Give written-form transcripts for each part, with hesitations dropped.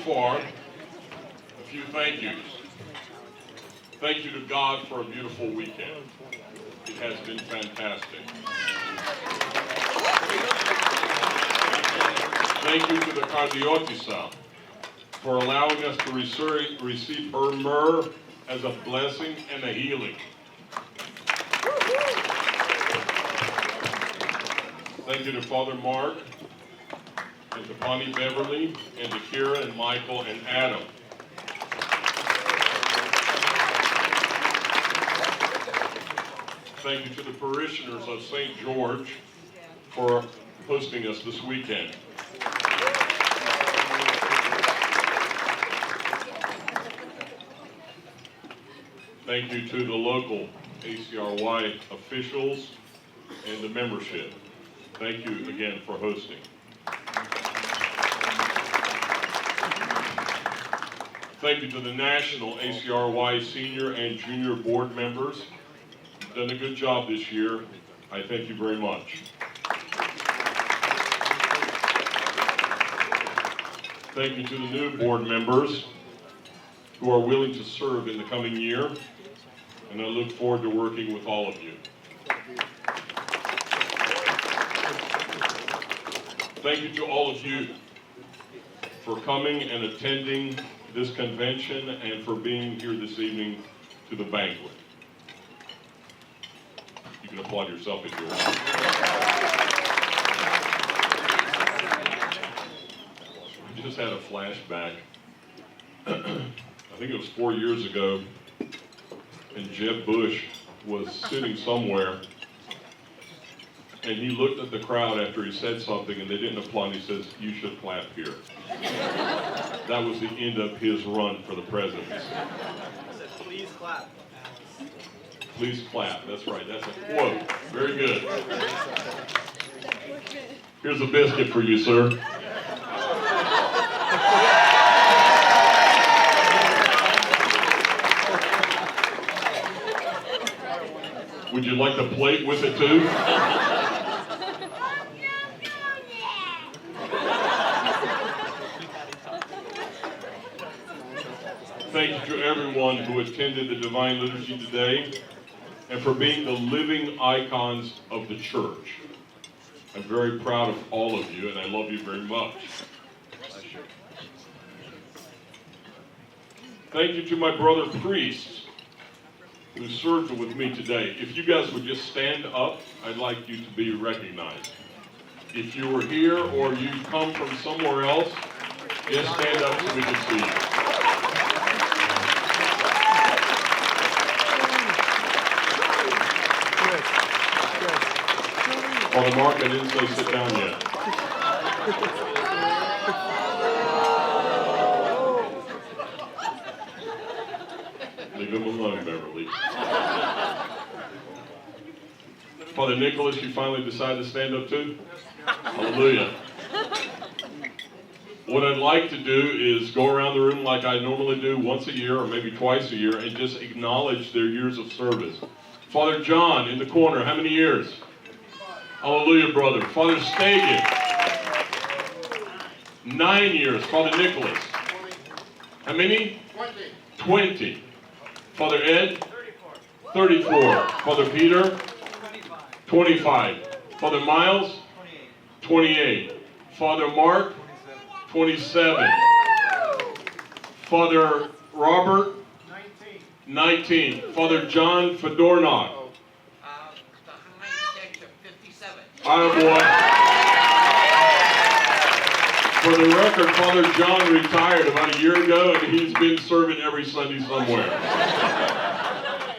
far, a few thank yous. Thank you to God for a beautiful weekend. It has been fantastic. Thank you to the Cardiotisa for allowing us to receive her myrrh as a blessing and a healing. Thank you to Father Mark, and to Bonnie Beverly, and to Kira and Michael and Adam. Thank you to the parishioners of St. George for hosting us this weekend. Thank you to the local ACRY officials and the membership. Thank you again for hosting. Thank you to the national ACRY senior and junior board members. You've done a good job this year. I thank you very much. Thank you to the new board members who are willing to serve in the coming year, and I look forward to working with all of you. Thank you to all of you for coming and attending this convention and for being here this evening to the banquet. You can applaud yourself if you want. I just had a flashback. I think it was 4 years ago, and Jeb Bush was sitting somewhere, and he looked at the crowd after he said something, and they didn't applaud. He says, "You should clap here." That was the end of his run for the presidency. I said, "Please clap." Please clap. That's right. That's a quote. Very good. Here's a biscuit for you, sir. Would you like the plate with it too? Thank you to everyone who attended the Divine Liturgy today and for being the living icons of the church. I'm very proud of all of you, and I love you very much. Thank you to my brother priests who served with me today. If you guys would just stand up, I'd like you to be recognized. If you were here or you come from somewhere else, just stand up so we can see you. Father Mark, I didn't say sit down yet. Leave him alone, Beverly. Father Nicholas, you finally decided to stand up too? Hallelujah. What I'd like to do is go around the room like I normally do once a year or maybe twice a year and just acknowledge their years of service. Father John in the corner, how many years? Hallelujah, brother. Father Stagan, 9 years. Father Nicholas, how many? 20. Father Ed, 34. Father Peter, 25. Father Miles, 28. Father Mark, 27. Father Robert, 19. Father John Fedornock. Boy. For the record, Father John retired about a year ago, and he's been serving every Sunday somewhere.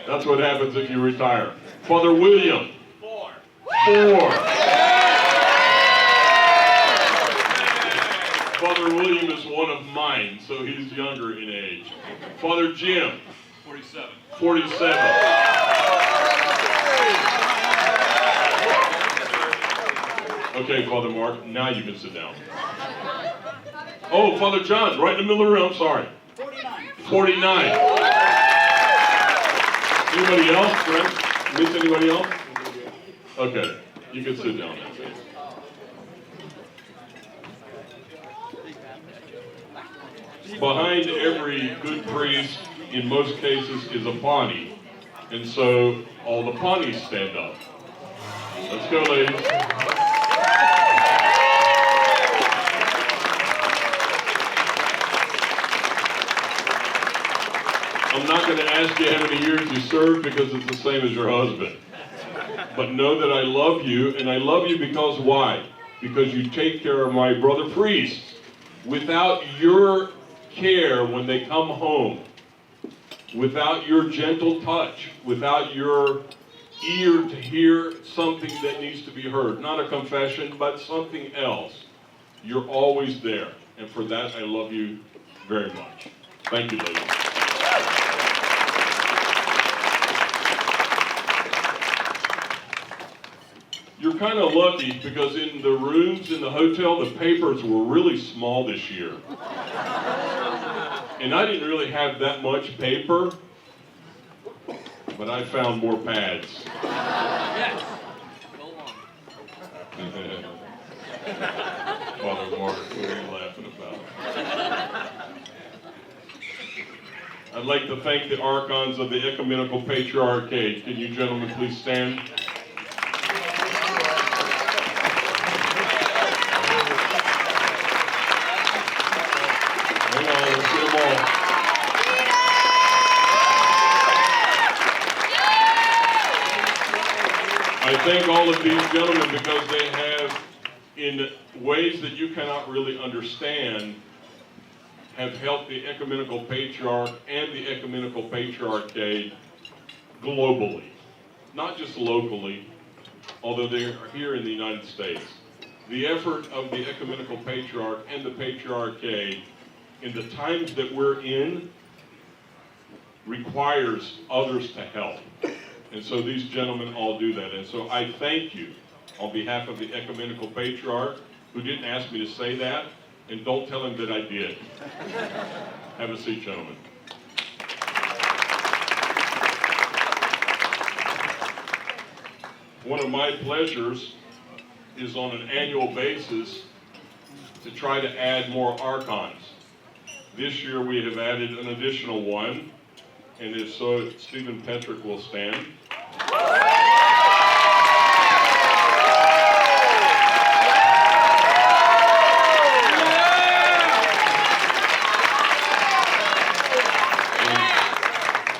That's what happens if you retire. Father William. 4. Father William is one of mine, so he's younger in age. Father Jim. 47. Okay, Father Mark, now you can sit down. Oh, Father John, right in the middle of the room, sorry. 49. Anybody else, friends? Miss anybody else? Okay, you can sit down now. behind every good priest, in most cases, is a Pawnee. And so all the Pawnees stand up. Let's go, ladies. I'm not going to ask you how many years you served because it's the same as your husband. But know that I love you, and I love you because why? Because you take care of my brother priests. Without your care when they come home, without your gentle touch, without your ear to hear something that needs to be heard, not a confession, but something else, you're always there. And for that, I love you very much. Thank you, ladies. You're kind of lucky because in the rooms in the hotel, the papers were really small this year. And I didn't really have that much paper, but I found more pads. Yes. Go on. Father Mark, what are you laughing about? I'd like to thank the archons of the Ecumenical Patriarchate. Can you gentlemen please stand? Hang on, let's get them all. I thank all of these gentlemen because they have, in ways that you cannot really understand, have helped the Ecumenical Patriarch and the Ecumenical Patriarchate globally, not just locally, although they are here in the United States. The effort of the Ecumenical Patriarch and the Patriarchate in the times that we're in requires others to help. And so these gentlemen all do that. And so I thank you on behalf of the Ecumenical Patriarch, who didn't ask me to say that, and don't tell him that I did. Have a seat, gentlemen. One of my pleasures is on an annual basis to try to add more archons. This year we have added an additional one, and if so, Stephen Petrick will stand.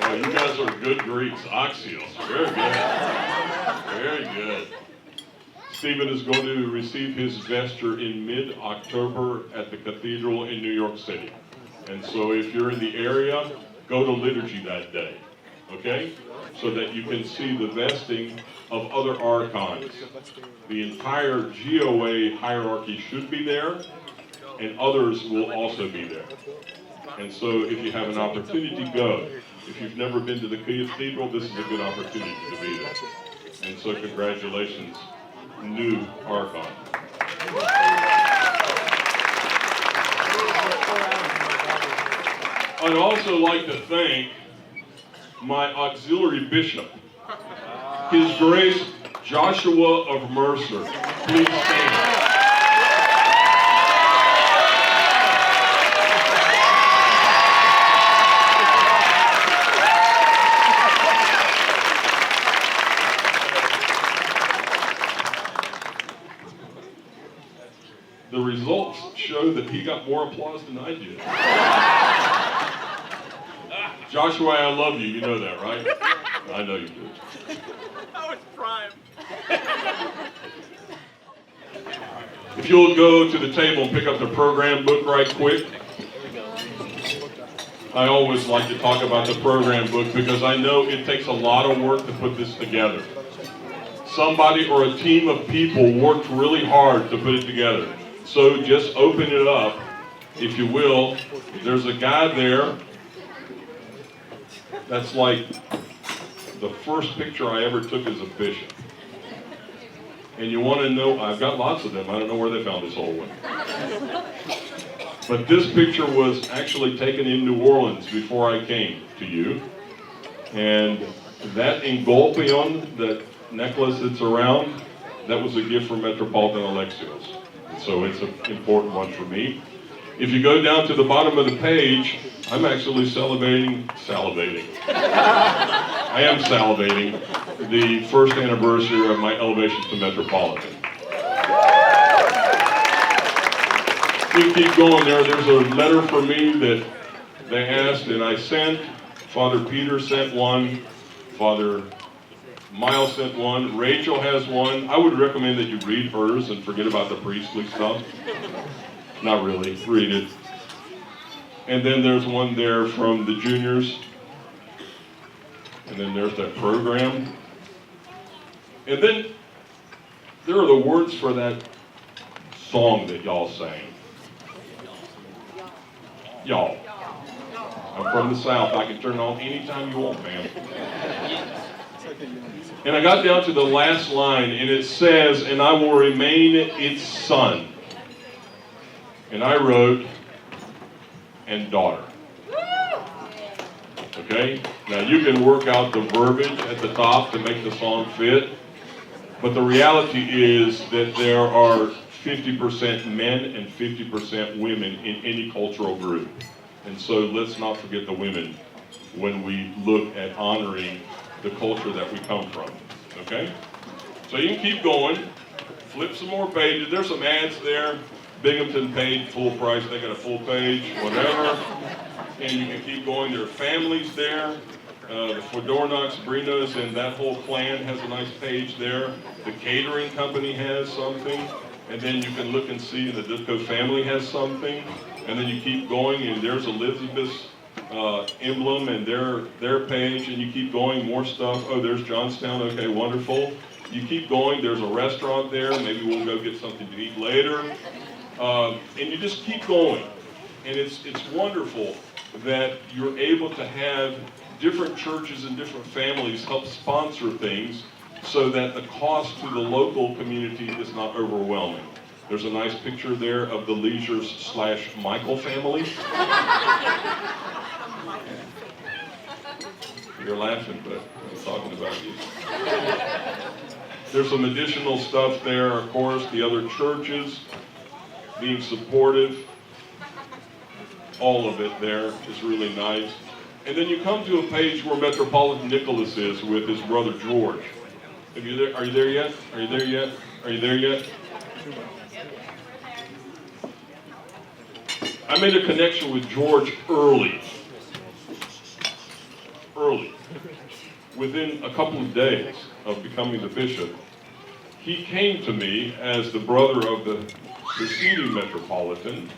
Well, you guys are good Greeks, Axios, very good, very good. Stephen is going to receive his vesture in mid-October at the cathedral in New York City. And so if you're in the area, go to liturgy that day, okay? So that you can see the vesting of other archons. The entire GOA hierarchy should be there, and others will also be there. And so if you have an opportunity, go. If you've never been to the cathedral, this is a good opportunity to be there. And so congratulations, new archon. I'd also like to thank my auxiliary bishop, His Grace Joshua of Mercer. Please stand. The results show that he got more applause than I did. Joshua, I love you. You know that, right? I know you do. That was prime. If you'll go to the table and pick up the program book right quick. I always like to talk about the program book because I know it takes a lot of work to put this together. Somebody or a team of people worked really hard to put it together. So just open it up, if you will. There's a guy there. That's like the first picture I ever took as a bishop. And you want to know, I've got lots of them. I don't know where they found this old one. But this picture was actually taken in New Orleans before I came to you. And that engolpion, that necklace that's around, that was a gift from Metropolitan Alexios. So it's an important one for me. If you go down to the bottom of the page, I'm actually salivating. I am salivating the first anniversary of my elevation to Metropolitan. You keep going there. There's a letter for me that they asked and I sent. Father Peter sent one. Father Miles sent one. Rachel has one. I would recommend that you read hers and forget about the priestly stuff. Not really. Read it. And then there's one there from the juniors. And then there's that program. And then there are the words for that song that y'all sang. Y'all. I'm from the South. I can turn it on anytime you want, man. And I got down to the last line, and it says, "And I will remain its son." And I wrote, "And daughter." Okay? Now you can work out the verbiage at the top to make the song fit, but the reality is that there are 50% men and 50% women in any cultural group. And so let's not forget the women when we look at honoring the culture that we come from. Okay? So you can keep going, flip some more pages. There's some ads there. Binghamton paid full price, they got a full page, whatever. And you can keep going. There are families there. The Fodornoks, Brinos, and that whole clan has a nice page there. The catering company has something. And then you can look and see the Ditko family has something. And then you keep going, and there's Elizabeth's emblem and their page, and you keep going, more stuff. Oh, there's Johnstown. Okay, wonderful. You keep going. There's a restaurant there. Maybe we'll go get something to eat later. And you just keep going. And it's wonderful that you're able to have different churches and different families help sponsor things so that the cost to the local community is not overwhelming. There's a nice picture there of the Leisures/Michael family. You're laughing, but I'm talking about you. There's some additional stuff there, of course, the other churches being supportive. All of it there is really nice. And then you come to a page where Metropolitan Nicholas is with his brother George. Are you there yet? Are you there yet? Are you there yet? I made a connection with George early. Within a couple of days of becoming the bishop, he came to me as the brother of the preceding Metropolitan,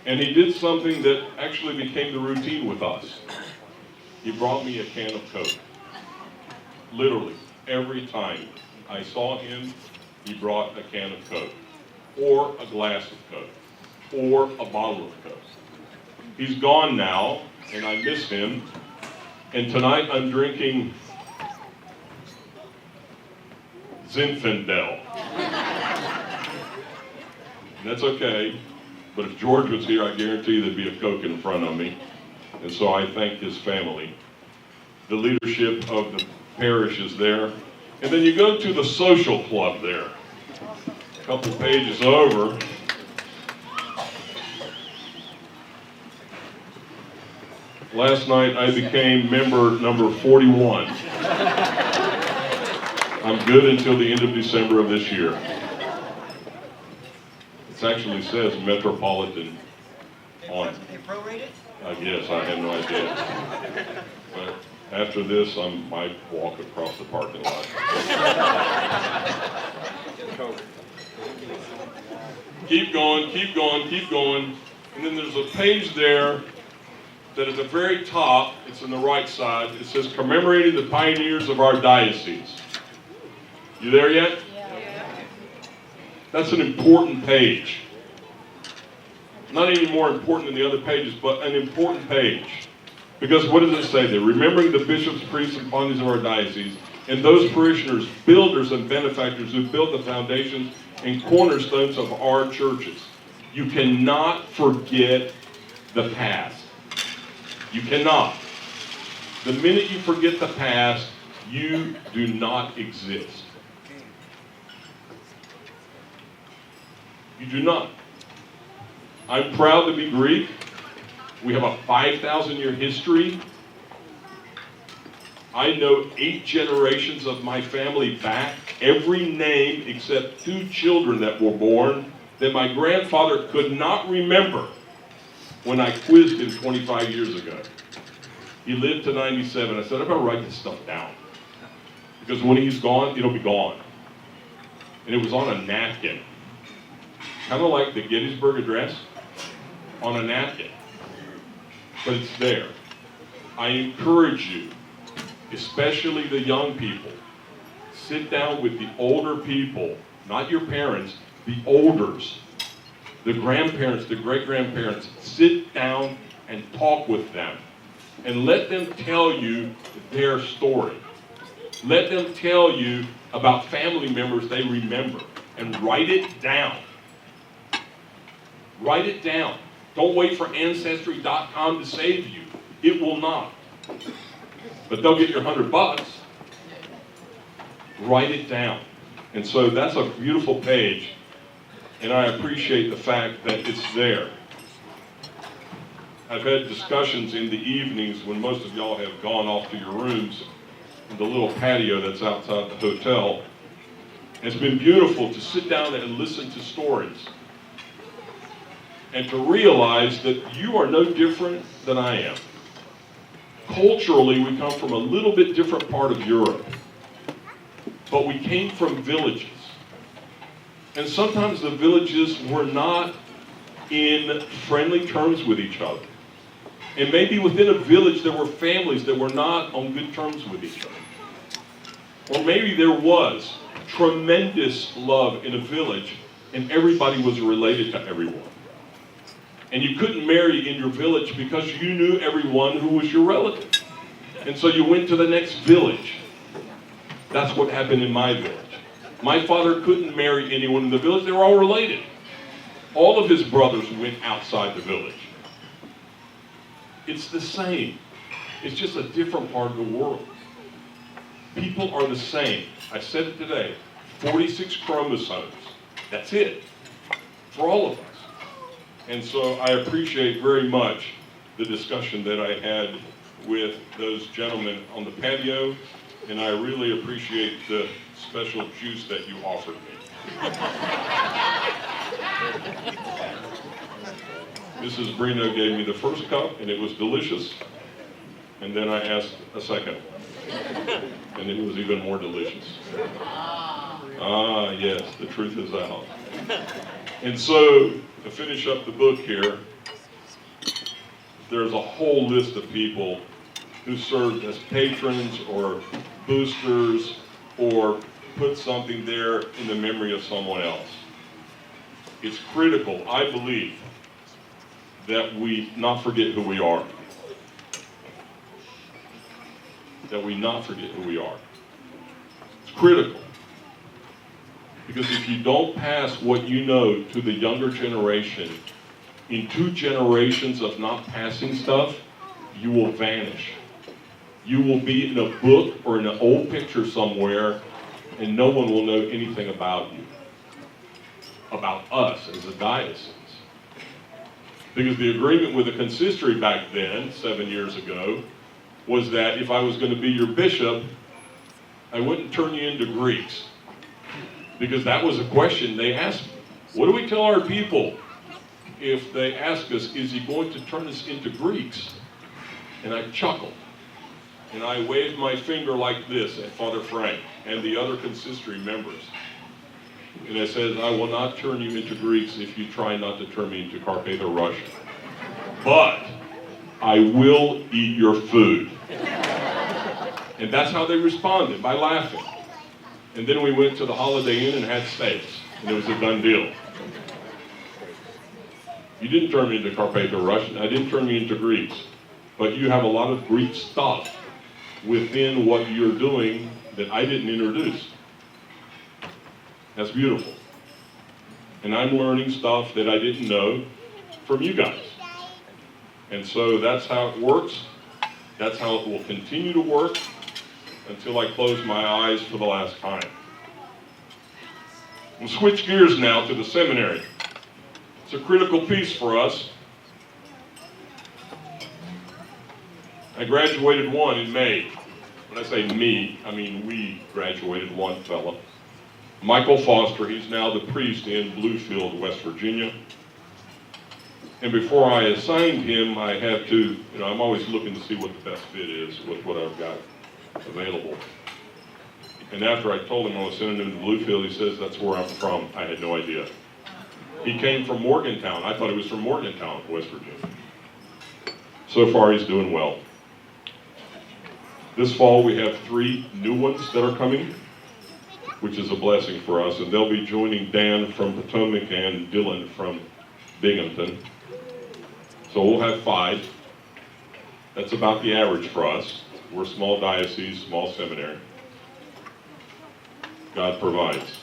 and he did something that actually became the routine with us. He brought me a can of Coke. Literally, every time I saw him, he brought a can of Coke, or a glass of Coke, or a bottle of Coke. He's gone now, and I miss him, and tonight I'm drinking Zinfandel. That's okay, but if George was here, I guarantee there'd be a Coke in front of me, and so I thank his family. The leadership of the parish is there. And then you go to the social club there. A couple pages over. Last night I became member number 41. I'm good until the end of December of this year. It actually says Metropolitan on it. They prorated? I guess, I have no idea. But after this, I might walk across the parking lot. Keep going, keep going, keep going. And then there's a page there that at the very top, it's on the right side, it says commemorating the pioneers of our diocese. You there yet? Yeah. That's an important page. Not any more important than the other pages, but an important page. Because what does it say there? Remembering the bishops, priests, and founders of our diocese, and those parishioners, builders, and benefactors who built the foundations and cornerstones of our churches. You cannot forget the past. You cannot. The minute you forget the past, you do not exist. You do not. I'm proud to be Greek. We have a 5,000-year history. I know 8 generations of my family back, every name except 2 children that were born that my grandfather could not remember when I quizzed him 25 years ago. He lived to 97. I said, I better write this stuff down. Because when he's gone, it'll be gone. And it was on a napkin. Kind of like the Gettysburg Address, on a napkin. But it's there. I encourage you, especially the young people, sit down with the older people, not your parents, the olders, the grandparents, the great-grandparents. Sit down and talk with them. And let them tell you their story. Let them tell you about family members they remember. And write it down. Write it down. Don't wait for Ancestry.com to save you. It will not. But they'll get your $100. Write it down. And so that's a beautiful page. And I appreciate the fact that it's there. I've had discussions in the evenings when most of y'all have gone off to your rooms in the little patio that's outside the hotel. It's been beautiful to sit down and listen to stories and to realize that you are no different than I am. Culturally, we come from a little bit different part of Europe, but we came from villages. And sometimes the villages were not in friendly terms with each other. And maybe within a village there were families that were not on good terms with each other. Or maybe there was tremendous love in a village and everybody was related to everyone. And you couldn't marry in your village because you knew everyone who was your relative. And so you went to the next village. That's what happened in my village. My father couldn't marry anyone in the village. They were all related. All of his brothers went outside the village. It's the same. It's just a different part of the world. People are the same. I said it today. 46 chromosomes. That's it. For all of us. And so I appreciate very much the discussion that I had with those gentlemen on the patio, and I really appreciate the special juice that you offered me. Mrs. Brino gave me the first cup, and it was delicious, and then I asked a second one, and it was even more delicious. Ah, yes, the truth is out. And so, to finish up the book here, there's a whole list of people who served as patrons or boosters or put something there in the memory of someone else. It's critical, I believe, that we not forget who we are. That we not forget who we are. It's critical. Because if you don't pass what you know to the younger generation, in 2 generations of not passing stuff, you will vanish. You will be in a book or in an old picture somewhere, and no one will know anything about you, about us as a diocese. Because the agreement with the consistory back then, 7 years ago, was that if I was going to be your bishop, I wouldn't turn you into Greeks. Because that was a question they asked me. What do we tell our people if they ask us, is he going to turn us into Greeks? And I chuckled. And I waved my finger like this at Father Frank and the other consistory members. And I said, I will not turn you into Greeks if you try not to turn me into Carpatho-Russian. But I will eat your food. And that's how they responded, by laughing. And then we went to the Holiday Inn and had steaks, and it was a done deal. You didn't turn me into Carpatho-Russian. I didn't turn you into Greeks. But you have a lot of Greek stuff within what you're doing that I didn't introduce. That's beautiful. And I'm learning stuff that I didn't know from you guys. And so that's how it works. That's how it will continue to work until I close my eyes for the last time. We'll switch gears now to the seminary. It's a critical piece for us. I graduated one in May. When I say me, I mean we graduated one fellow. Michael Foster, he's now the priest in Bluefield, West Virginia. And before I assigned him, I had to, I'm always looking to see what the best fit is with what I've got available. And after I told him I was sending him to Bluefield, he says, that's where I'm from. I had no idea. He came from Morgantown. I thought he was from Morgantown, West Virginia. So far, he's doing well. This fall, we have 3 new ones that are coming, which is a blessing for us. And they'll be joining Dan from Potomac and Dylan from Binghamton. So we'll have 5. That's about the average for us. We're a small diocese, small seminary. God provides.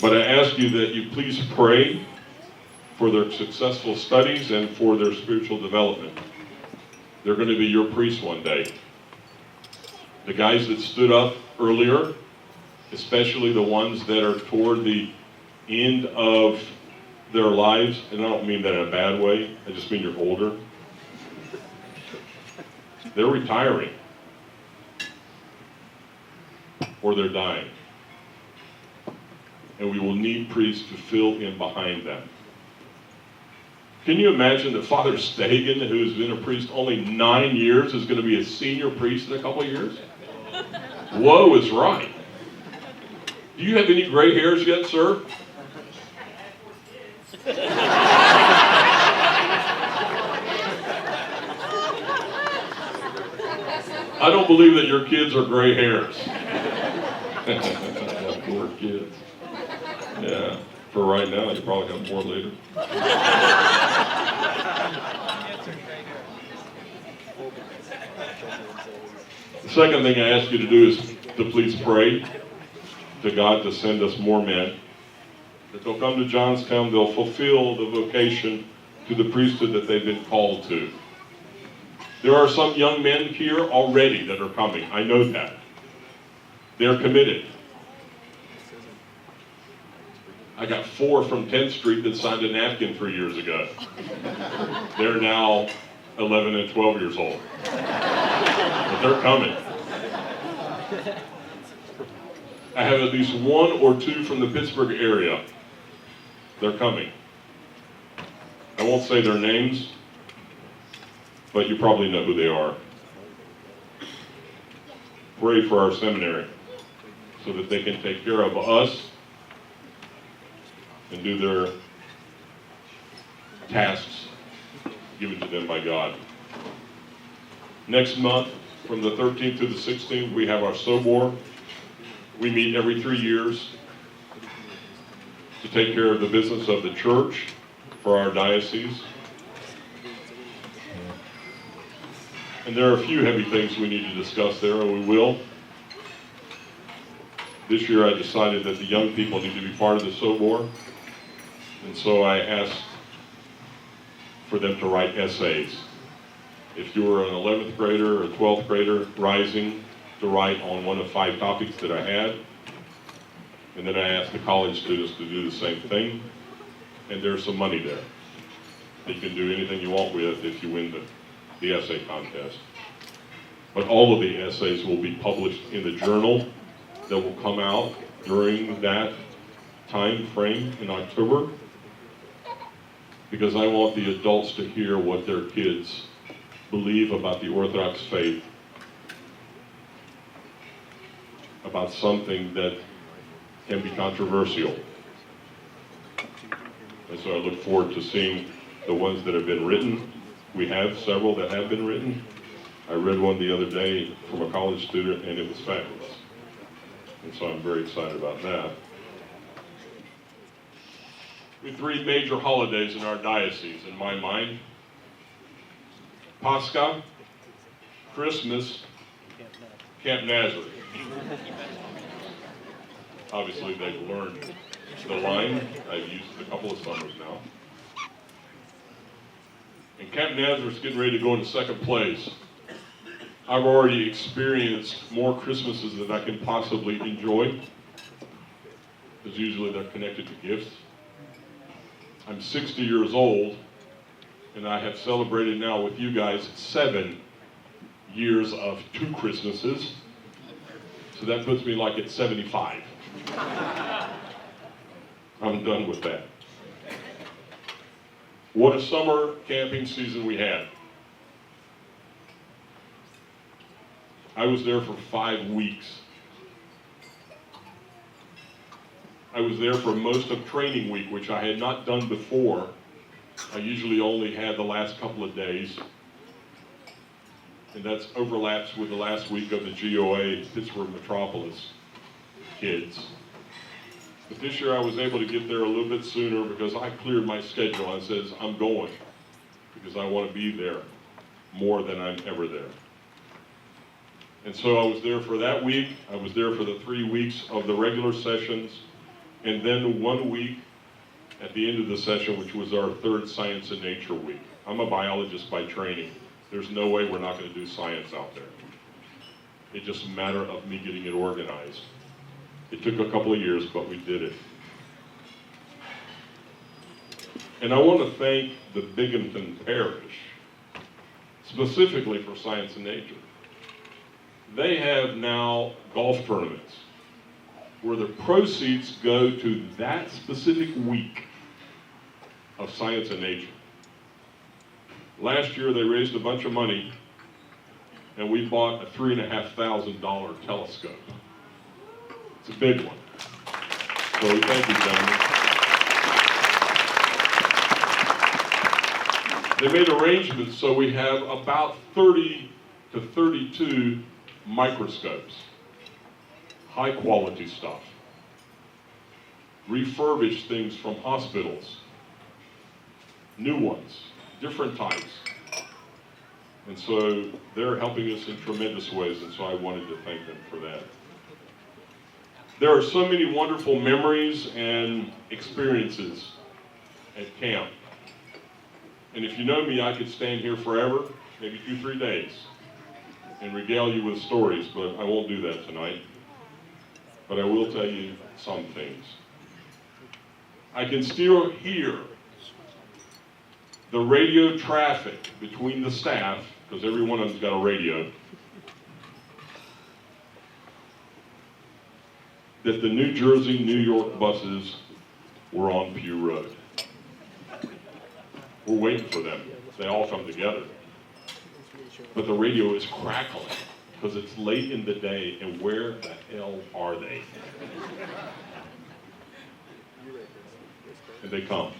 But I ask you that you please pray for their successful studies and for their spiritual development. They're going to be your priests one day. The guys that stood up earlier, especially the ones that are toward the end of their lives, and I don't mean that in a bad way, I just mean you're older. They're retiring. Or they're dying. And we will need priests to fill in behind them. Can you imagine that Father Stagan, who's been a priest only 9 years, is going to be a senior priest in a couple of years? Whoa is right. Do you have any gray hairs yet, sir? I don't believe that your kids are gray hairs. Poor kids. Yeah, for right now, you probably have more later. The second thing I ask you to do is to please pray to God to send us more men. That they'll come to Johnstown, they'll fulfill the vocation to the priesthood that they've been called to. There are some young men here already that are coming. I know that. They're committed. I got 4 from 10th Street that signed a napkin 3 years ago. They're now 11 and 12 years old. But they're coming. I have at least 1 or 2 from the Pittsburgh area. They're coming. I won't say their names, but you probably know who they are. Pray for our seminary so that they can take care of us and do their tasks given to them by God. Next month, from the 13th to the 16th, we have our Sobor. We meet every 3 years to take care of the business of the church for our diocese. And there are a few heavy things we need to discuss there, and we will. This year I decided that the young people need to be part of the Sobor, and so I asked for them to write essays. If you were an 11th grader or a 12th grader rising, to write on one of 5 topics that I had. And then I asked the college students to do the same thing. And there's some money there. You can do anything you want with if you win the essay contest. But all of the essays will be published in the journal that will come out during that time frame in October. Because I want the adults to hear what their kids believe about the Orthodox faith, about something that can be controversial. And so I look forward to seeing the ones that have been written. We have several that have been written. I read one the other day from a college student, and it was fabulous. And so I'm very excited about that. We have 3 major holidays in our diocese, in my mind. Pascha, Christmas, Camp Nazareth. Obviously, they've learned the line. I've used it a couple of summers now. And Camp Nazareth's getting ready to go into 2nd place. I've already experienced more Christmases than I can possibly enjoy, because usually they're connected to gifts. I'm 60 years old, and I have celebrated now with you guys 7 years of 2 Christmases. So that puts me like at 75. I'm done with that. What a summer camping season we had. I was there for 5 weeks. I was there for most of training week, which I had not done before. I usually only had the last couple of days. And that overlaps with the last week of the GOA Pittsburgh Metropolis kids. But this year I was able to get there a little bit sooner because I cleared my schedule. I says, I'm going because I want to be there more than I'm ever there. And so I was there for that week. I was there for the 3 weeks of the regular sessions. And then 1 week at the end of the session, which was our 3rd Science and Nature week. I'm a biologist by training. There's no way we're not going to do science out there. It's just a matter of me getting it organized. It took a couple of years, but we did it. And I want to thank the Binghamton Parish, specifically for Science and Nature. They have now golf tournaments where the proceeds go to that specific week of Science and Nature. Last year they raised a bunch of money and we bought a $3,500 telescope. It's a big one. So we thank you, gentlemen. They made arrangements so we have about 30 to 32 microscopes. High quality stuff. Refurbished things from hospitals. New ones, different types. And so they're helping us in tremendous ways, and so I wanted to thank them for that. There are so many wonderful memories and experiences at camp. And if you know me, I could stand here forever, maybe 2-3 days, and regale you with stories, but I won't do that tonight. But I will tell you some things. I can still hear the radio traffic between the staff, because every one of them's got a radio, that the New Jersey, New York buses were on Pew Road. We're waiting for them. They all come together. But the radio is crackling because it's late in the day, and where the hell are they? And they come.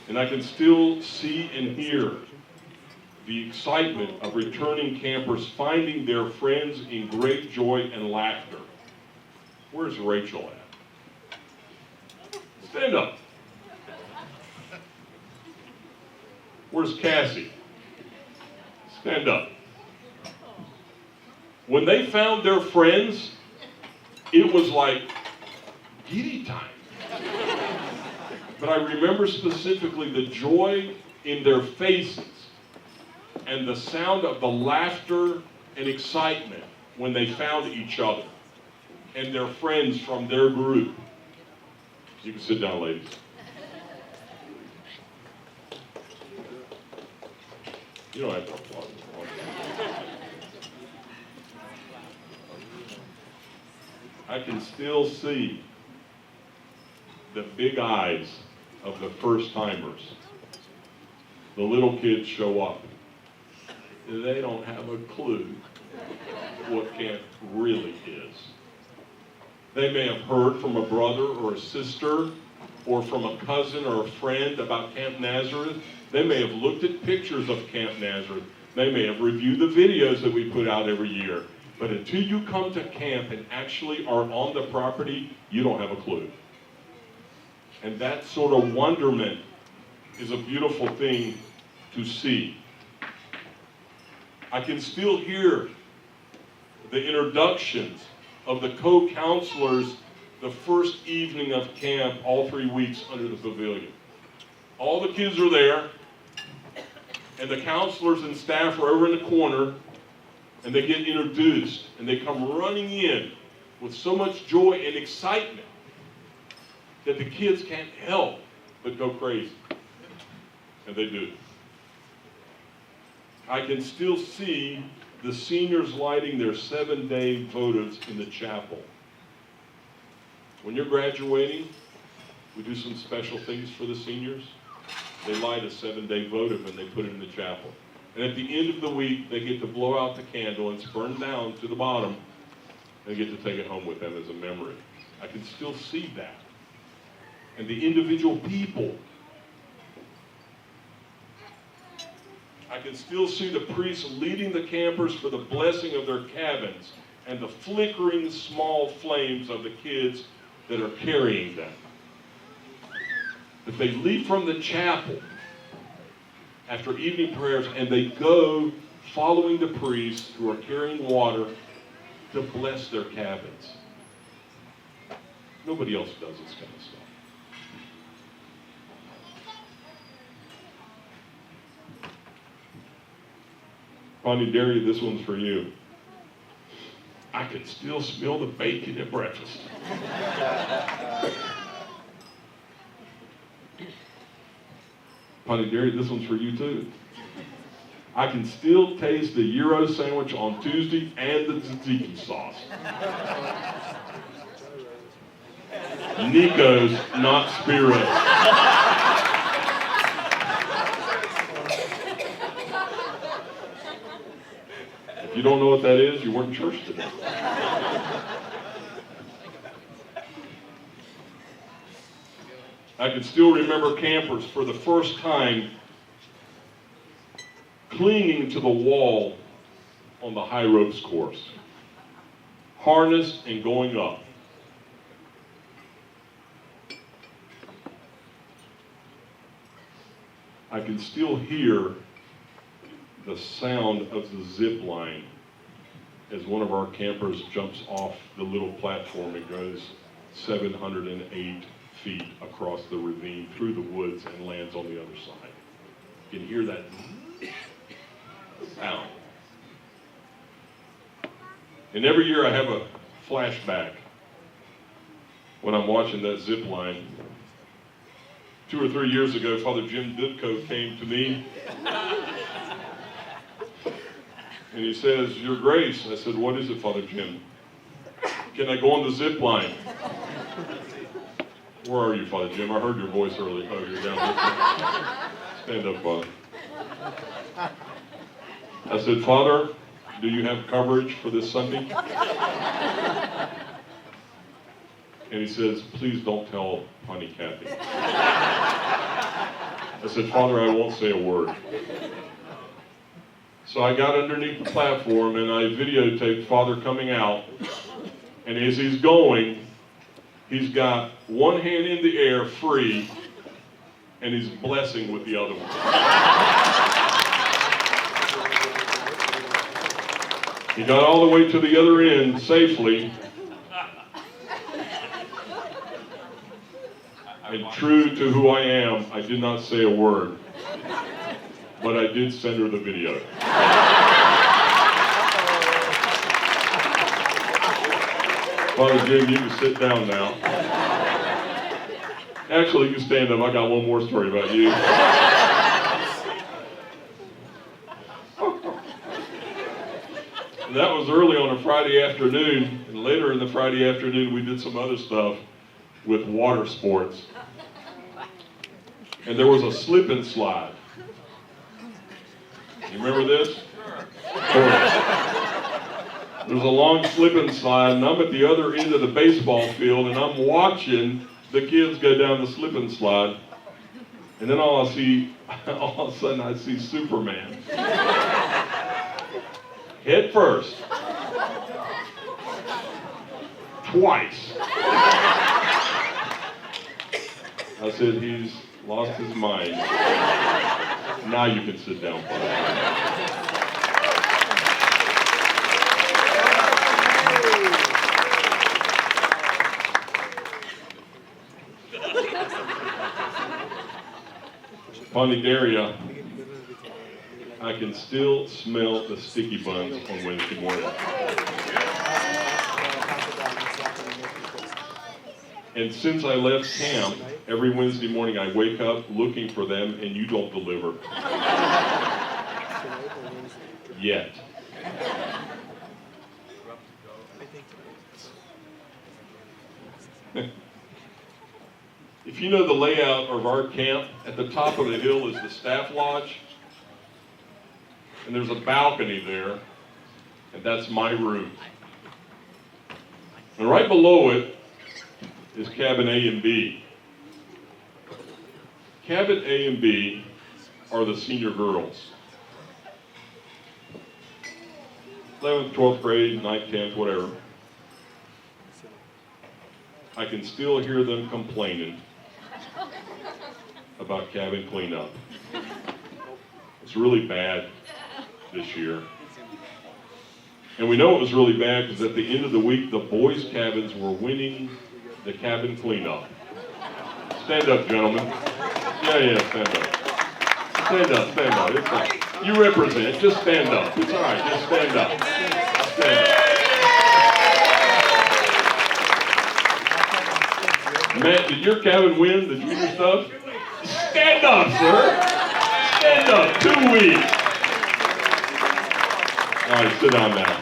And I can still see and hear the excitement of returning campers finding their friends in great joy and laughter. Where's Rachel at? Stand up. Where's Cassie? Stand up. When they found their friends, it was like giddy time. But I remember specifically the joy in their faces and the sound of the laughter and excitement when they found each other and their friends from their group. You can sit down, ladies. You don't have to applaud. I can still see the big eyes of the first timers. The little kids show up. They don't have a clue what camp really is. They may have heard from a brother or a sister or from a cousin or a friend about Camp Nazareth. They may have looked at pictures of Camp Nazareth. They may have reviewed the videos that we put out every year. But until you come to camp and actually are on the property, you don't have a clue. And that sort of wonderment is a beautiful thing to see. I can still hear the introductions of the co-counselors the first evening of camp, all 3 weeks under the pavilion. All the kids are there, and the counselors and staff are over in the corner, and they get introduced, and they come running in with so much joy and excitement. that the kids can't help but go crazy. And they do. I can still see the seniors lighting their 7-day votives in the chapel. When you're graduating, we do some special things for the seniors. They light a 7-day votive and they put it in the chapel. And at the end of the week, they get to blow out the candle and it's burned down to the bottom and get to take it home with them as a memory. I can still see that. And the individual people, I can still see the priests leading the campers for the blessing of their cabins and the flickering small flames of the kids that are carrying them. That they leave from the chapel after evening prayers and they go following the priests who are carrying water to bless their cabins. Nobody else does this kind of stuff. Bonnie Derry, this one's for you. I can still smell the bacon at breakfast. Bonnie Derry, this one's for you too. I can still taste the Euro sandwich on Tuesday and the tzatziki sauce. Nico's, not Spiros. If you don't know what that is, you weren't in church today. I can still remember campers for the first time clinging to the wall on the high ropes course, harnessed and going up. I can still hear the sound of the zip line as one of our campers jumps off the little platform and goes 708 feet across the ravine through the woods and lands on the other side. You can hear that sound. And every year I have a flashback when I'm watching that zip line. 2 or 3 years ago, Father Jim Dudko came to me and he says, "Your Grace." I said, "What is it, Father Jim?" "Can I go on the zip line?" "Where are you, Father Jim? I heard your voice earlier." "Oh, you're down there." "Stand up, Father." I said, "Father, do you have coverage for this Sunday?" And he says, "Please don't tell Honey Kathy." I said, "Father, I won't say a word." So I got underneath the platform and I videotaped Father coming out. And as he's going, he's got one hand in the air free and he's blessing with the other one. He got all the way to the other end safely. And true to who I am, I did not say a word. But I did send her the video. Father Jim, you can sit down now. Actually, you can stand up. I got one more story about you. That was early on a Friday afternoon, and later in the Friday afternoon, we did some other stuff with water sports. And there was a slip and slide. You remember this? There's a long slip and slide, and I'm at the other end of the baseball field, and I'm watching the kids go down the slip and slide. And then all of a sudden I see Superman. Head first. Twice. I said, "He's lost his mind. Now you can sit down, Father." Pondidaria, I can still smell the sticky buns on Wednesday morning. And since I left camp, every Wednesday morning I wake up looking for them, and you don't deliver. Yet. If you know the layout of our camp, at the top of the hill is the staff lodge, and there's a balcony there, and that's my room. And right below it is cabin A and B. Cabin A and B are the senior girls. 11th, 12th grade, 9th, 10th, whatever. I can still hear them complaining about cabin cleanup. It's really bad this year. And we know it was really bad because at the end of the week, the boys' cabins were winning the cabin cleanup. Stand up, gentlemen. Yeah, stand up. Stand up, stand up. It's all right. You represent, just stand up. It's all right, just stand up. Stand up. Matt, did your cabin win the junior stuff? Stand up, sir. Stand up. 2 weeks. All right, sit down now.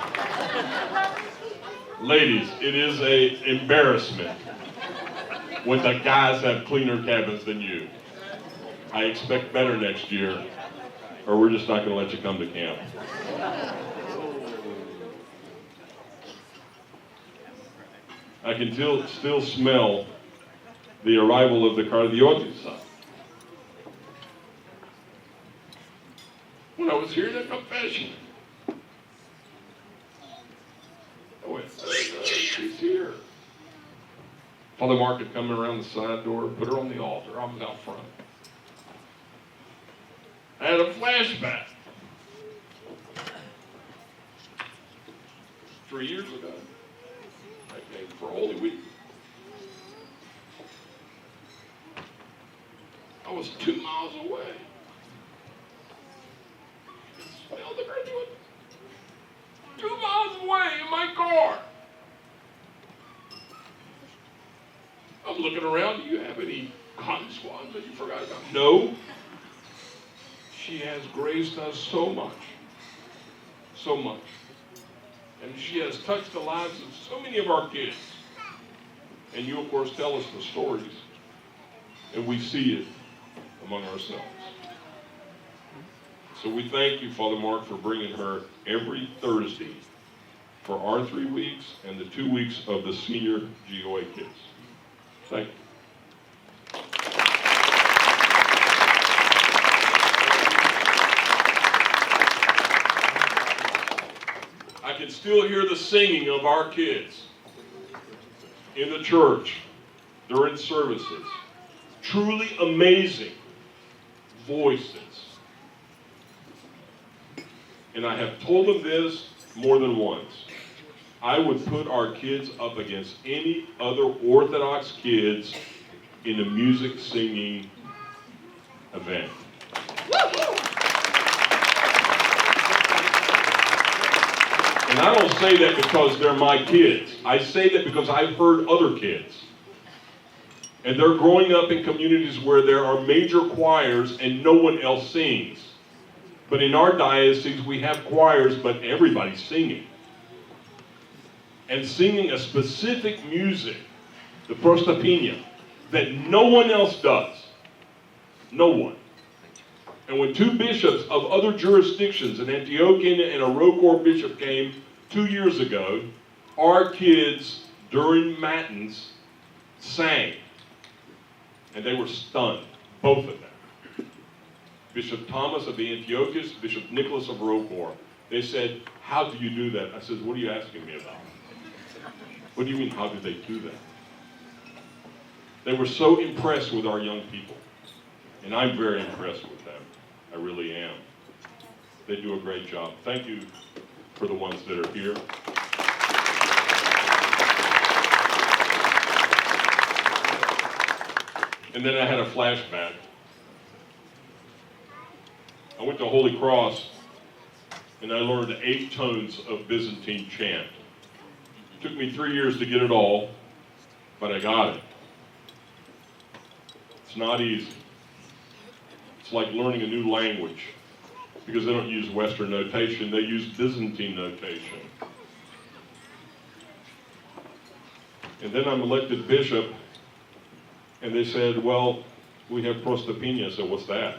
Ladies, it is an embarrassment when the guys have cleaner cabins than you. I expect better next year, or we're just not going to let you come to camp. I can still smell the arrival of the Cardiotisa. When I was hearing the confession, I went, she's here. Father Mark had come around the side door, put her on the altar. I was out front. I had a flashback. 3 years ago, I came for Holy Week. I was 2 miles away. I smelled the graduate. 2 miles away in my car. I'm looking around. Do you have any cotton swabs that you forgot about? No. She has graced us so much. So much. And she has touched the lives of so many of our kids. And you, of course, tell us the stories. And we see it among ourselves. So we thank you, Father Mark, for bringing her every Thursday for our 3 weeks and the 2 weeks of the senior GOA kids. Thank you. I can still hear the singing of our kids in the church during services. Truly amazing voices. And I have told them this more than once. I would put our kids up against any other Orthodox kids in a music singing event. And I don't say that because they're my kids. I say that because I've heard other kids. And they're growing up in communities where there are major choirs and no one else sings. But in our diocese, we have choirs, but everybody's singing. And singing a specific music, the prostapina, that no one else does. No one. And when 2 bishops of other jurisdictions, an Antiochian and a Rocor bishop, came 2 years ago, our kids, during Matins, sang. And they were stunned, both of them. Bishop Thomas of the Antiochians, Bishop Nicholas of Rocor. They said, how do you do that? I said, what are you asking me about? What do you mean, how do they do that? They were so impressed with our young people. And I'm very impressed with them. I really am. They do a great job. Thank you for the ones that are here. And then I had a flashback. I went to Holy Cross and I learned 8 tones of Byzantine chant. It took me 3 years to get it all, but I got it. It's not easy. It's like learning a new language, because they don't use Western notation, they use Byzantine notation. And then I'm elected bishop, and they said, well, we have prostopinija. I said, what's that?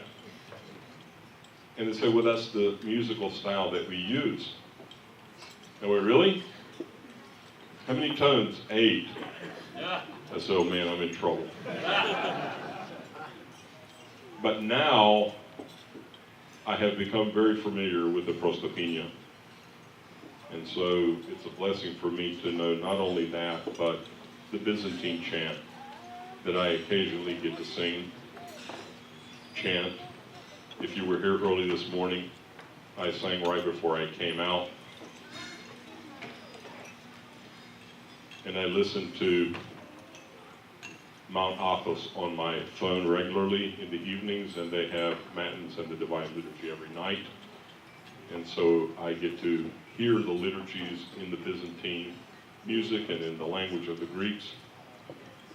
And they said, well, that's the musical style that we use. And I went, really? How many tones? 8. I said, oh man, I'm in trouble. But now, I have become very familiar with the prostopinija. And so it's a blessing for me to know not only that, but the Byzantine chant that I occasionally get to sing, chant. If you were here early this morning, I sang right before I came out. And I listen to Mount Athos on my phone regularly in the evenings, and they have matins and the Divine Liturgy every night. And so I get to hear the liturgies in the Byzantine music and in the language of the Greeks,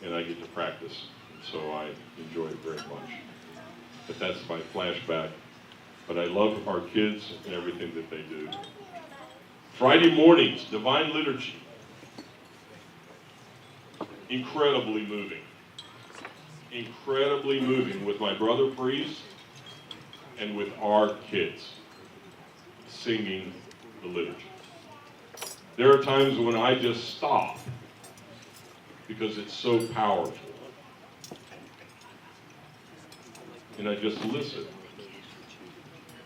and I get to practice. And so I enjoy it very much. But that's my flashback. But I love our kids and everything that they do. Friday mornings, Divine Liturgy. Incredibly moving. Incredibly moving with my brother priest and with our kids singing the liturgy. There are times when I just stop because it's so powerful. And I just listen.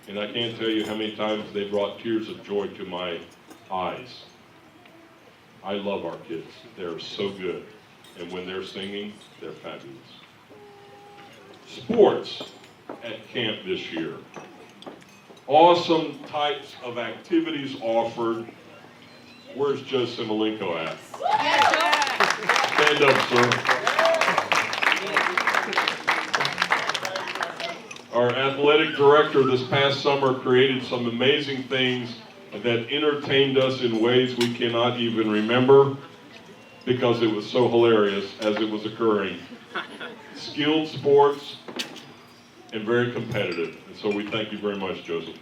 And I can't tell you how many times they brought tears of joy to my eyes. I love our kids. They're so good. And when they're singing, they're fabulous. Sports at camp this year. Awesome types of activities offered. Where's Joe Simolenko at? Stand up, sir. Our athletic director this past summer created some amazing things that entertained us in ways we cannot even remember because it was so hilarious as it was occurring. Skilled sports and very competitive. And so we thank you very much, Joseph.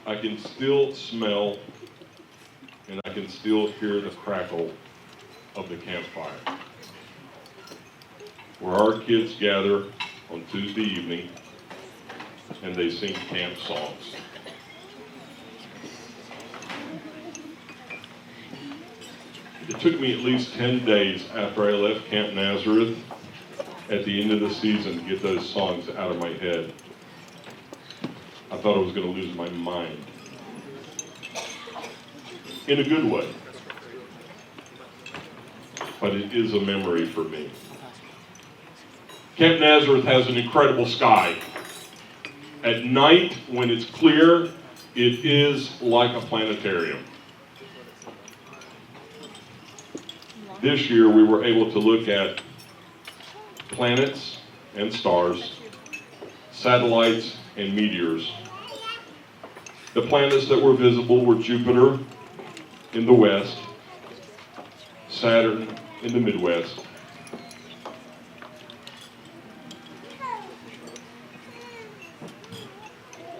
I can still smell and I can still hear the crackle of the campfire, where our kids gather on Tuesday evening and they sing camp songs. It took me at least 10 days after I left Camp Nazareth at the end of the season to get those songs out of my head. I thought I was going to lose my mind. In a good way. But it is a memory for me. Camp Nazareth has an incredible sky. At night, when it's clear, it is like a planetarium. This year, we were able to look at planets and stars, satellites and meteors. The planets that were visible were Jupiter in the west, Saturn in the Midwest,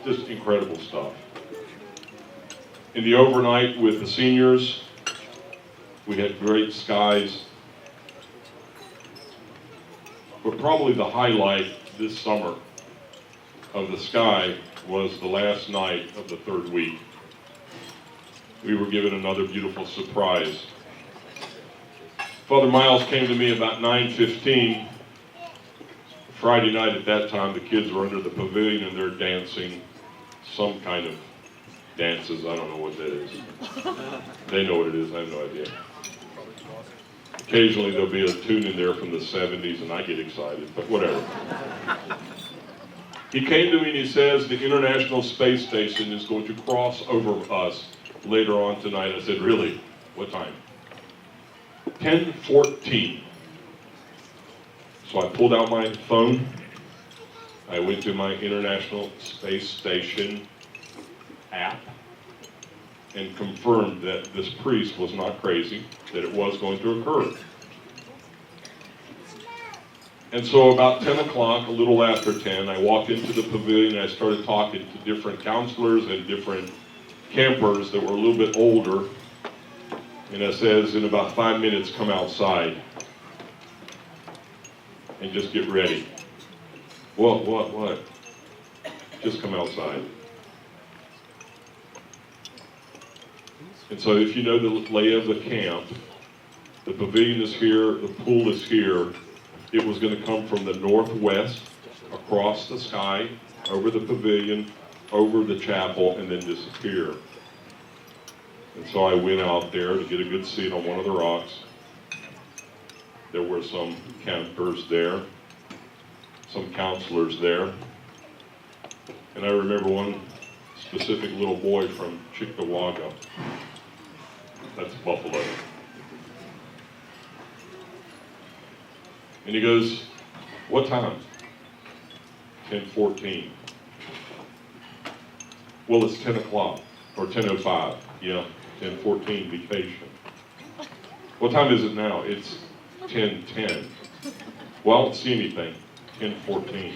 just incredible stuff. In the overnight with the seniors, we had great skies. But probably the highlight this summer of the sky was the last night of the third week. We were given another beautiful surprise. Father Miles came to me about 9:15 Friday night. At that time, the kids were under the pavilion and they're dancing some kind of dances. I don't know what that is. They know what it is. I have no idea. Occasionally there'll be a tune in there from the 70s and I get excited, but whatever. He came to me and he says the International Space Station is going to cross over us later on tonight. I said, really? What time? 10:14. So I pulled out my phone. I went to my International Space Station app and confirmed that this priest was not crazy, that it was going to occur. And so about 10 o'clock, a little after 10, I walked into the pavilion and I started talking to different counselors and different campers that were a little bit older. And I says, in about 5 minutes, come outside and just get ready. What? Just come outside. And so if you know the lay of the camp, the pavilion is here, the pool is here. It was going to come from the northwest, across the sky, over the pavilion, over the chapel, and then disappear. And so I went out there to get a good seat on one of the rocks. There were some campers there, some counselors there. And I remember one specific little boy from Cheektowaga. That's Buffalo. And he goes, what time? 10:14. Well, it's 10 o'clock, or 10:05. Yeah, 10:14, be patient. What time is it now? It's 10:10. Well, I don't see anything. 10:14.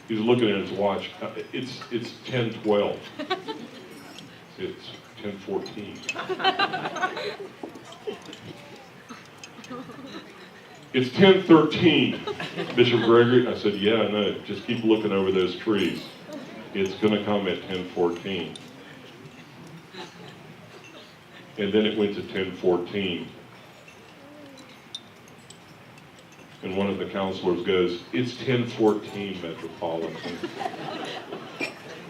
He's looking at his watch. It's 10:12. It's 10:14. It's 10:13, Bishop Gregory. I said, yeah, I know. Just keep looking over those trees. It's going to come at 10:14. And then it went to 10:14. And one of the counselors goes, it's 10:14, Metropolitan.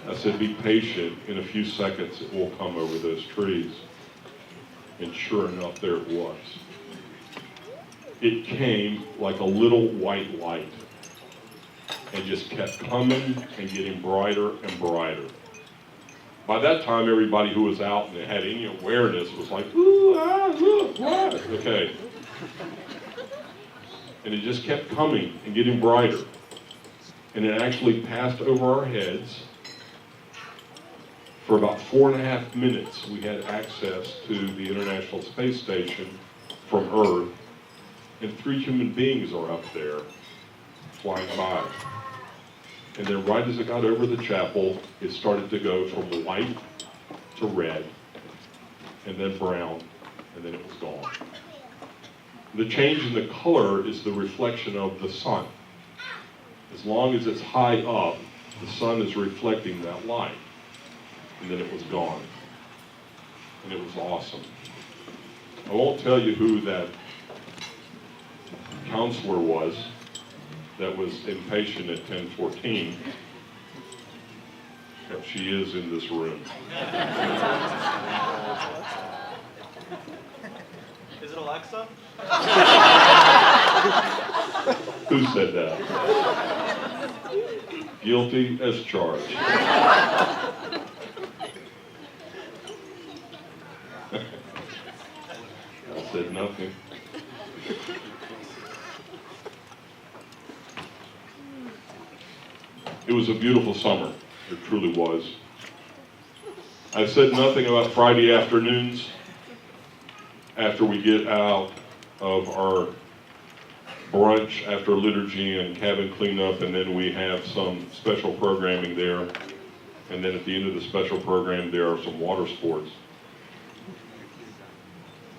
I said, be patient. In a few seconds, it will come over those trees. And sure enough, there it was. It came like a little white light and just kept coming and getting brighter and brighter. By that time, everybody who was out and had any awareness was like, ooh, look, what? Okay. And it just kept coming and getting brighter. And it actually passed over our heads. For about 4.5 minutes, we had access to the International Space Station from Earth. And 3 human beings are up there flying by. And then right as it got over the chapel, it started to go from white to red, and then brown, and then it was gone. The change in the color is the reflection of the sun. As long as it's high up, the sun is reflecting that light. And then it was gone. And it was awesome. I won't tell you who that counselor was that was impatient at 10:14. But she is in this room. Is it Alexa? Who said that? Guilty as charged. I said nothing. It was a beautiful summer. It truly was. I said nothing about Friday afternoons after we get out of our brunch after liturgy and cabin cleanup, and then we have some special programming there. And then at the end of the special program, there are some water sports.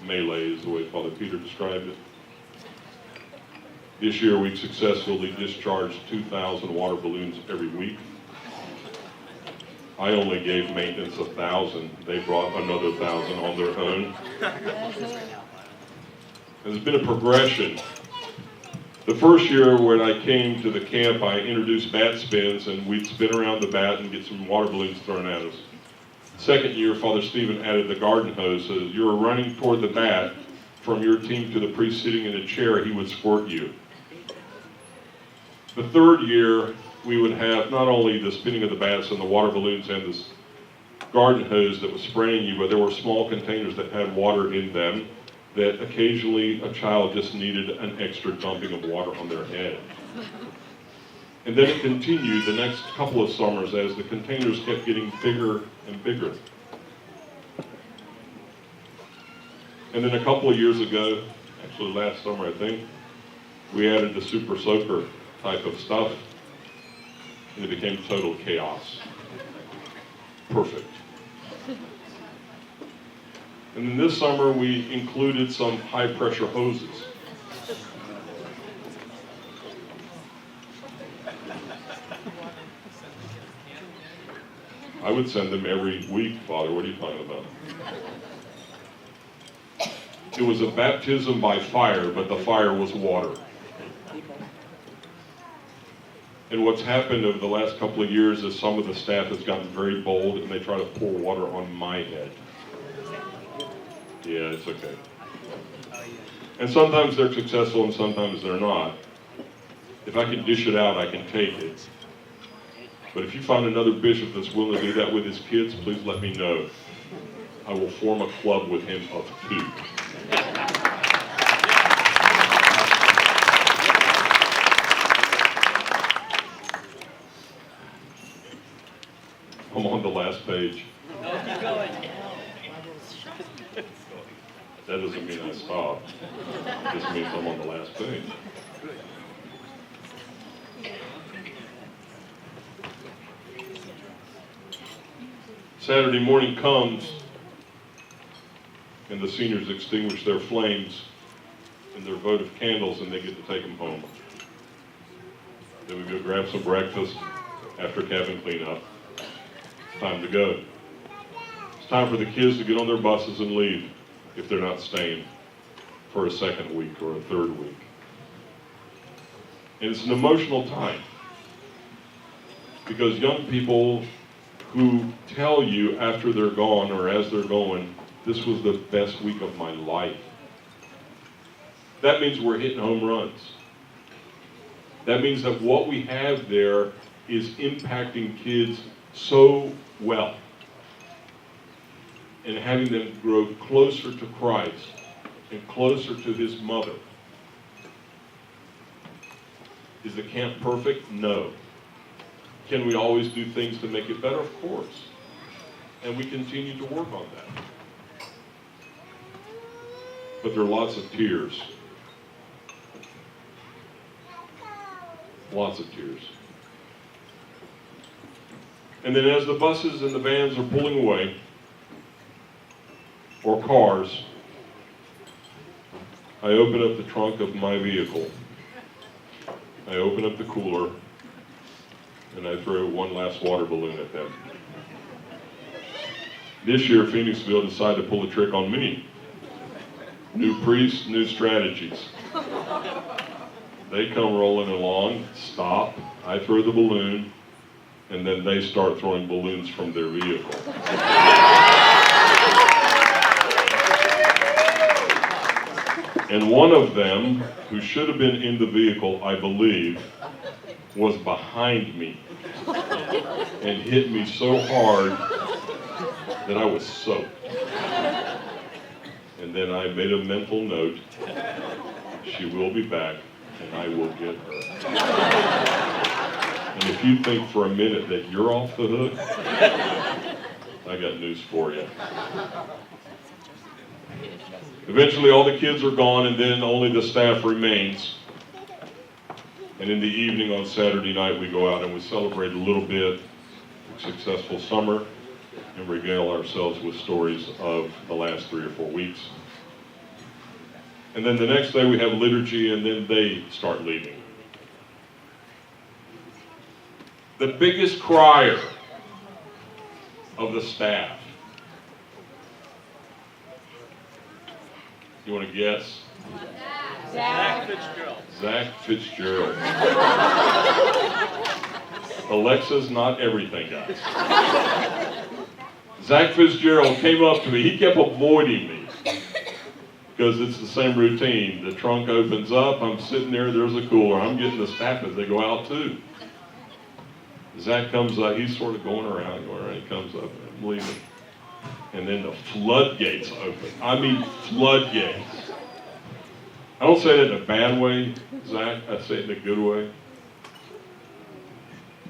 Melee is the way Father Peter described it. This year, we've successfully discharged 2,000 water balloons every week. I only gave maintenance 1,000. They brought another 1,000 on their own. There's been a progression. The first year when I came to the camp, I introduced bat spins, and we'd spin around the bat and get some water balloons thrown at us. Second year, Father Stephen added the garden hose. So as you were running toward the bat from your team to the priest sitting in a chair, he would squirt you. The third year, we would have not only the spinning of the bats and the water balloons and this garden hose that was spraying you, but there were small containers that had water in them that occasionally a child just needed an extra dumping of water on their head. And then it continued the next couple of summers as the containers kept getting bigger and bigger. And then a couple of years ago, actually last summer I think, we added the super soaker type of stuff, and it became total chaos. Perfect. And then this summer we included some high pressure hoses. I would send them every week, Father. What are you talking about? It was a baptism by fire, but the fire was water. And what's happened over the last couple of years is some of the staff has gotten very bold and they try to pour water on my head. Yeah, it's okay. And sometimes they're successful and sometimes they're not. If I can dish it out, I can take it. But if you find another bishop that's willing to do that with his kids, please let me know. I will form a club with him of 2. I'm on the last page. Keep going. That doesn't mean I stop. It just means I'm on the last page. Saturday morning comes, and the seniors extinguish their flames and their votive candles, and they get to take them home. Then we go grab some breakfast after cabin cleanup. It's time to go. It's time for the kids to get on their buses and leave if they're not staying for a second week or a third week. And it's an emotional time because young people who tell you after they're gone or as they're going, this was the best week of my life. That means we're hitting home runs. That means that what we have there is impacting kids so well and having them grow closer to Christ and closer to his mother. Is the camp perfect? No. Can we always do things to make it better? Of course. And we continue to work on that. But there are lots of tears. Lots of tears. And then as the buses and the vans are pulling away, or cars, I open up the trunk of my vehicle. I open up the cooler, and I throw one last water balloon at them. This year, Phoenixville decided to pull a trick on me. New priests, new strategies. They come rolling along, stop, I throw the balloon, and then they start throwing balloons from their vehicle. And one of them, who should have been in the vehicle, I believe, was behind me and hit me so hard that I was soaked. And then I made a mental note, she will be back and I will get her. And if you think for a minute that you're off the hook, I got news for you. Eventually all the kids are gone and then only the staff remains. And in the evening on Saturday night we go out and we celebrate a little bit, a successful summer, and regale ourselves with stories of the last 3 or 4 weeks. And then the next day we have liturgy and then they start leaving. The biggest crier of the staff. You want to guess? Zach Fitzgerald. Zach Fitzgerald. Alexa's not everything, guys. Zach Fitzgerald came up to me. He kept avoiding me because it's the same routine. The trunk opens up. I'm sitting there. There's a cooler. I'm getting the staff as they go out too. Zach comes up. He's sort of going around. He comes up. I'm leaving. And then the floodgates open. I mean floodgates. I don't say that in a bad way, Zach. I say it in a good way.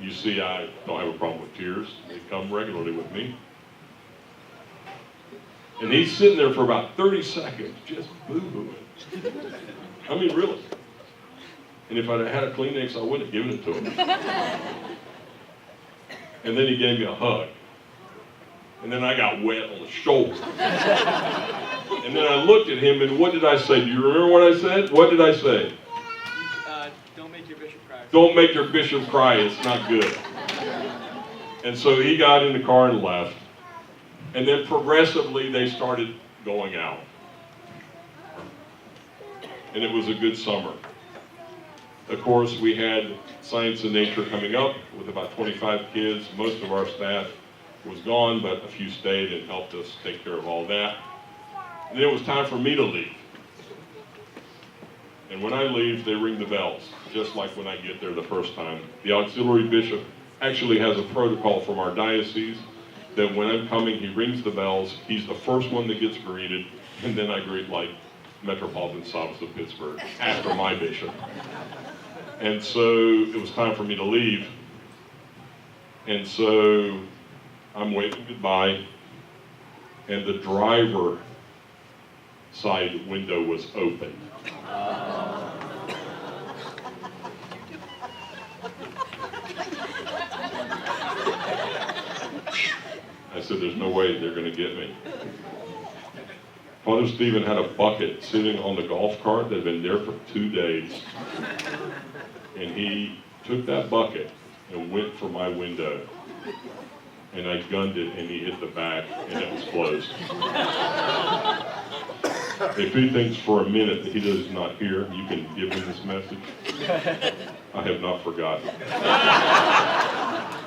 You see, I don't have a problem with tears. They come regularly with me. And he's sitting there for about 30 seconds, just boo-hooing. I mean, really. And if I'd had a Kleenex, I wouldn't have given it to him. And then he gave me a hug. And then I got wet on the shoulder. And then I looked at him, and what did I say? Do you remember what I said? What did I say? Don't make your bishop cry. Don't make your bishop cry. It's not good. And so he got in the car and left. And then progressively, they started going out. And it was a good summer. Of course, we had Science and Nature coming up with about 25 kids. Most of our staff was gone, but a few stayed and helped us take care of all that. And then it was time for me to leave. And when I leave, they ring the bells, just like when I get there the first time. The auxiliary bishop actually has a protocol from our diocese that when I'm coming, he rings the bells. He's the first one that gets greeted, and then I greet like Metropolitan Sabbath of Pittsburgh after my bishop. And so it was time for me to leave. And so I'm waving goodbye, and the driver side window was open. I said, there's no way they're going to get me. Father Stephen had a bucket sitting on the golf cart that had been there for 2 days. And he took that bucket and went for my window. And I gunned it, and he hit the back, and it was closed. If he thinks for a minute that he does not hear, you can give him this message. I have not forgotten.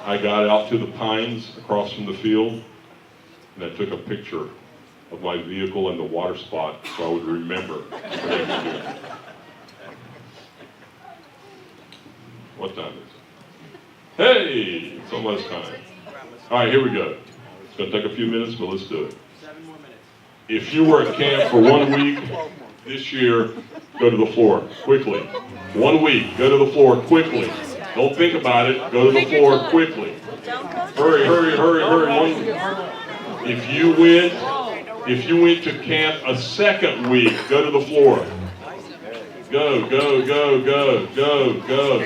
I got out to the pines across from the field, and I took a picture of my vehicle and the water spot so I would remember for next year. What time is it? Hey, it's almost time. All right, here we go. It's going to take a few minutes, but let's do it. 7 more minutes. If you were at camp for 1 week this year, go to the floor quickly. 1 week, go to the floor quickly. Don't think about it. Go to the floor quickly. Hurry, hurry, hurry, hurry. If you went to camp a second week, go to the floor. Go, go, go, go, go, go.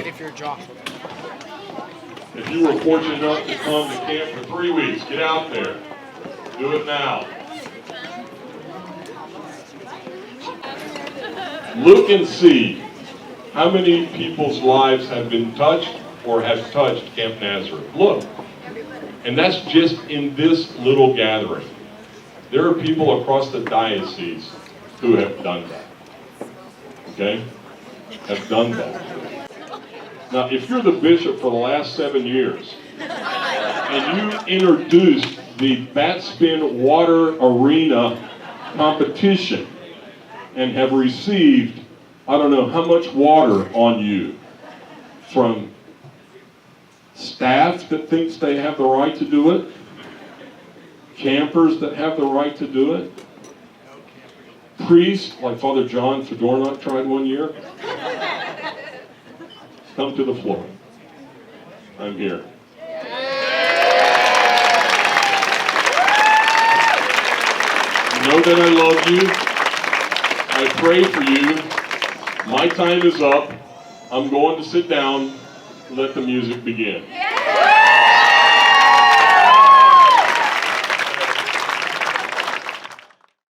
If you were fortunate enough to come to camp for 3 weeks, get out there. Do it now. Look and see how many people's lives have been touched or have touched Camp Nazareth. Look. And that's just in this little gathering. There are people across the diocese who have done that. Okay? Have done that. Now, if you're the bishop for the last 7 years, and you introduced the bat spin water arena competition and have received, I don't know how much water on you from staff that thinks they have the right to do it, campers that have the right to do it, priests like Father John Fedornak tried 1 year. Come to the floor. I'm here. You know that I love you. I pray for you. My time is up. I'm going to sit down. Let the music begin.